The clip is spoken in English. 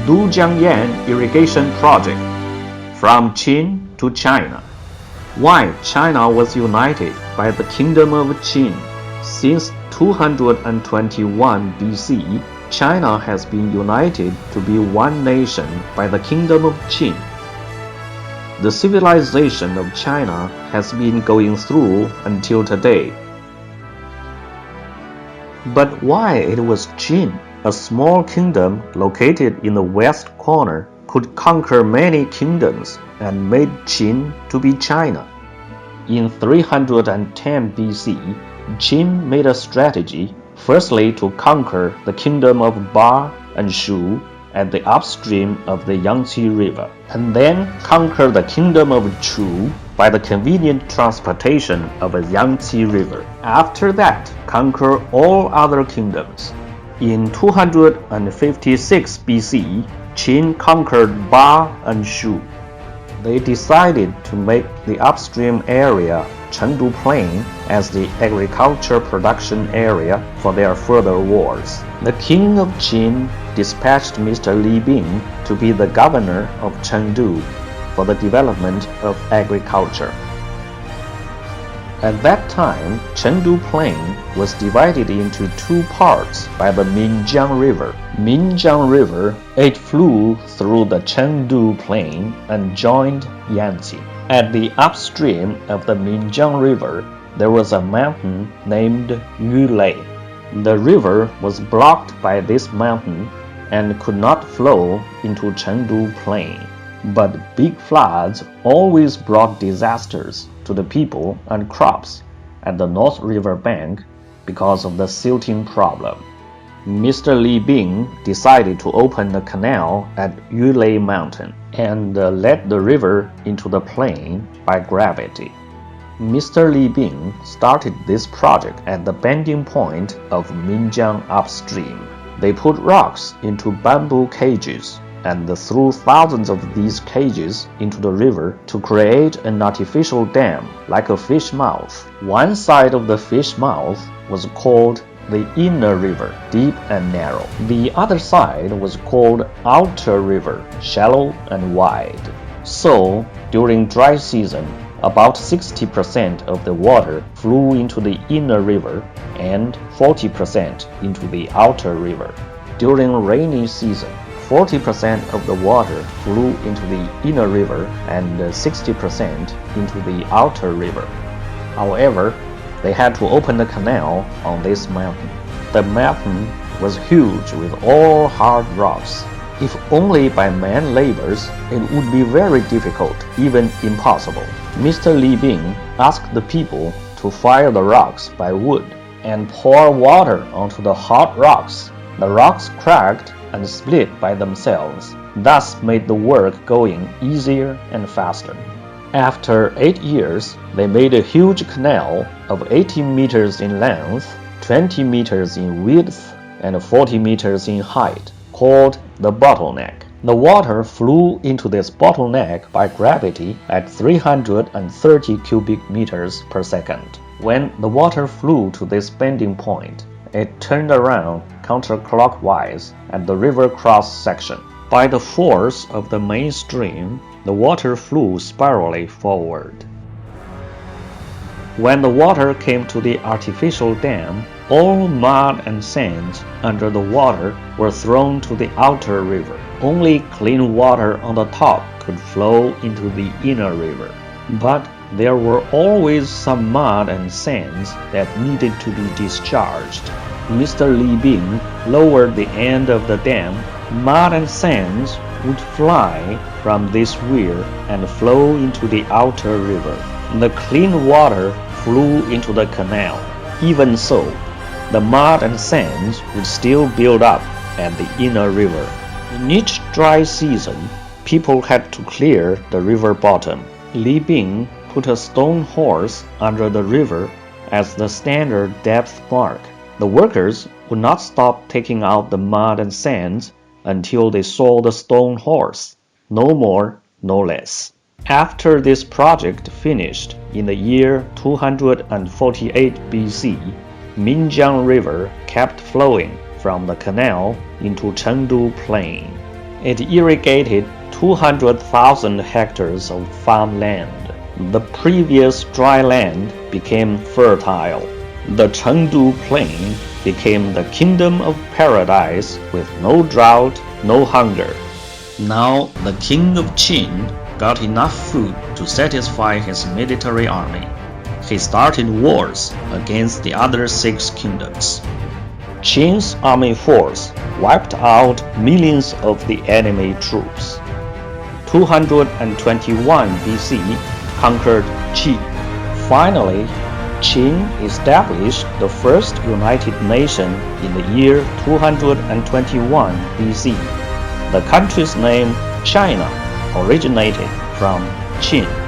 Dujiangyan irrigation project from Qin to China. Why China was united by the Kingdom of Qin? Since 221 BC, China has been united to be one nation by the Kingdom of Qin. The civilization of China has been going through until today. But why it was Qin, a small kingdom located in the west corner, could conquer many kingdoms and made Qin to be China? In 310 BC, Qin made a strategy, firstly to conquer the kingdom of Ba and Shu at the upstream of the Yangtze River, and then conquer the kingdom of Chu by the convenient transportation of the Yangtze River. After that, conquer all other kingdoms. In 256 BC, Qin conquered Ba and Shu. They decided to make the upstream area, Chengdu Plain, as the agriculture production area for their further wars. The king of Qin dispatched Mr. Li Bing to be the governor of Chengdu for the development of agriculture. At that time, Chengdu Plain was divided into two parts by the Minjiang River. Minjiang River, it flew through the Chengdu Plain and joined Yangtze. At the upstream of the Minjiang River, there was a mountain named Yulei. The river was blocked by this mountain and could not flow into Chengdu Plain. But big floods always brought disasters to the people and crops at the North River bank because of the silting problem. Mr. Li Bing decided to open a canal at Yulei Mountain and let the river into the plain by gravity. Mr. Li Bing started this project at the bending point of Minjiang upstream. They put rocks into bamboo cages and threw thousands of these cages into the river to create an artificial dam like a fish mouth. One side of the fish mouth was called the inner river, deep and narrow. The other side was called outer river, shallow and wide. So, during dry season, about 60% of the water flew into the inner river and 40% into the outer river. During rainy season, 40% of the water flew into the inner river and 60% into the outer river. However, they had to open a canal on this mountain. The mountain was huge with all hard rocks. If only by man labors, it would be very difficult, even impossible. Mr. Li Bing asked the people to fire the rocks by wood and pour water onto the hot rocks. The rocks cracked and split by themselves, thus made the work going easier and faster. After 8 years, they made a huge canal of 80 meters in length, 20 meters in width, and 40 meters in height, called the bottleneck. The water flew into this bottleneck by gravity at 330 cubic meters per second. When the water flew to this bending point, it turned around counterclockwise at the river cross section. By the force of the main stream, the water flew spirally forward. When the water came to the artificial dam, all mud and sand under the water were thrown to the outer river. Only clean water on the top could flow into the inner river. But there were always some mud and sands that needed to be discharged. Mr. Li Bing lowered the end of the dam. Mud and sands would fly from this weir and flow into the outer river. The clean water flew into the canal. Even so, the mud and sands would still build up at the inner river. In each dry season, people had to clear the river bottom. Li Bing put a stone horse under the river as the standard depth mark. The workers would not stop taking out the mud and sands until they saw the stone horse. No more, no less. After this project finished in the year 248 BC, Minjiang River kept flowing from the canal into Chengdu Plain. It irrigated 200,000 hectares of farmland. The previous dry land became fertile. The Chengdu Plain became the kingdom of paradise with no drought, no hunger. Now the king of Qin got enough food to satisfy his military army. He started wars against the other 6 kingdoms. Qin's army force wiped out millions of the enemy troops. 221 BC conquered Qi. Finally, Qin established the first united nation in the year 221 BC. The country's name, China, originated from Qin.